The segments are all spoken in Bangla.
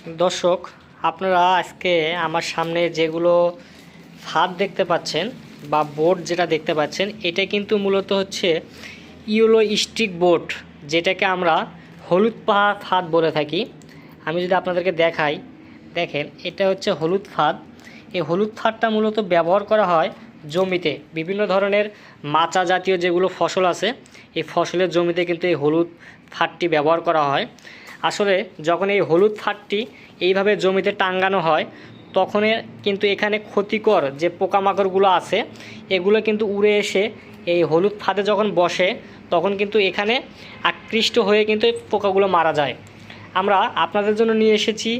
দর্শক, আপনারা আজকে আমার সামনে যেগুলো ফাঁদ দেখতে পাচ্ছেন বা বোর্ড যেটা দেখতে পাচ্ছেন, এটা কিন্তু মূলত হচ্ছে ইয়েলো স্টিক বোর্ড, যেটাকে আমরা হলুদ পাহাড় ফাঁদ বলে থাকি। আমি যদি আপনাদেরকে দেখাই, দেখেন এটা হচ্ছে হলুদ ফাঁদ। এই হলুদ ফাঁদটা মূলত ব্যবহার করা হয় জমিতে, বিভিন্ন ধরনের মাচা জাতীয় যেগুলো ফসল আছে, এই ফসলের জমিতে কিন্তু এই হলুদ ফাঁদটি ব্যবহার করা হয়। আসলে যখন এই হলুদ ফাঁদটি এইভাবে জমিতে টাঙ্গানো হয়, তখন কিন্তু এখানে ক্ষতিকর যে পোকামাকড়গুলো আছে, এগুলো কিন্তু উড়ে এসে এই হলুদ ফাঁদে যখন বসে, তখন কিন্তু এখানে আকৃষ্ট হয়ে কিন্তু এই পোকাগুলো মারা যায়। আমরা আপনাদের জন্য নিয়ে এসেছি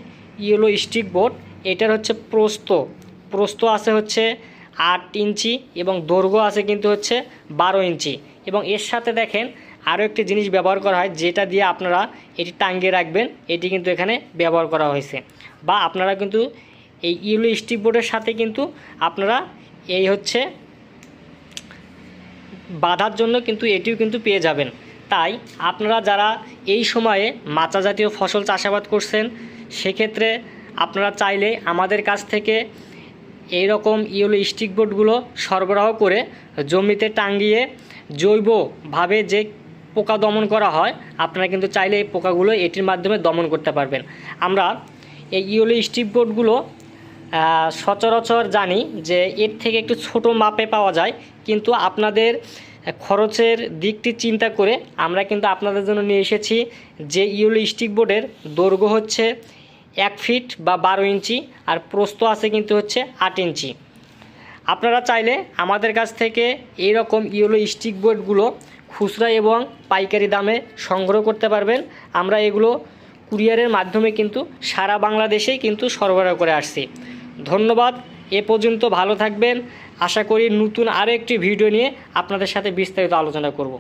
ইয়েলো স্টিক বোর্ড। এটার হচ্ছে প্রস্থ আছে হচ্ছে 8 ইঞ্চি এবং দৈর্ঘ্য আছে কিন্তু হচ্ছে 12 ইঞ্চি। এবং এর সাথে দেখেন আরও একটি জিনিস ব্যবহার করা হয়, যেটা দিয়ে আপনারা এটি টাঙ্গিয়ে রাখবেন। এটি কিন্তু এখানে ব্যবহার করা হয়েছে, বা আপনারা কিন্তু এই ইয়েলো স্টিক বোর্ডের সাথে কিন্তু আপনারা এই হচ্ছে বাঁধার জন্য কিন্তু এটিও কিন্তু পেয়ে যাবেন। তাই আপনারা যারা এই সময়ে মাচা জাতীয় ফসল চাষাবাদ করছেন, সেক্ষেত্রে আপনারা চাইলে আমাদের কাছ থেকে এই রকম ইয়েলো স্টিক বোর্ডগুলো সরবরাহ করে জমিতে টাঙ্গিয়ে জৈবভাবে যে পোকা দমন করা হয়, আপনারা কিন্তু চাইলে এই পোকাগুলো এটির মাধ্যমে দমন করতে পারবেন। আমরা এই ইয়েলো স্টিক বোর্ডগুলো সচরাচর জানি যে এর থেকে একটু ছোট মাপে পাওয়া যায়, কিন্তু আপনাদের খরচের দিকটি চিন্তা করে আমরা কিন্তু আপনাদের জন্য নিয়ে এসেছি যে ইয়েলো স্টিক বোর্ডের দৈর্ঘ্য হচ্ছে 1 ফিট বা 12 ইঞ্চি, আর প্রস্থ আছে কিন্তু হচ্ছে 8 ইঞ্চি। আপনারা চাইলে আমাদের কাছ থেকে এই রকম ইয়েলো স্টিক বোর্ডগুলো খুচরা এবং পাইকারি দামে সংগ্রহ করতে পারবেন। আমরা এগুলো কুরিয়ারের মাধ্যমে কিন্তু সারা বাংলাদেশেই কিন্তু সরবরাহ করে আসছি। ধন্যবাদ। এ পর্যন্ত ভালো থাকবেন। আশা করি নতুন আরও একটি ভিডিও নিয়ে আপনাদের সাথে বিস্তারিত আলোচনা করব।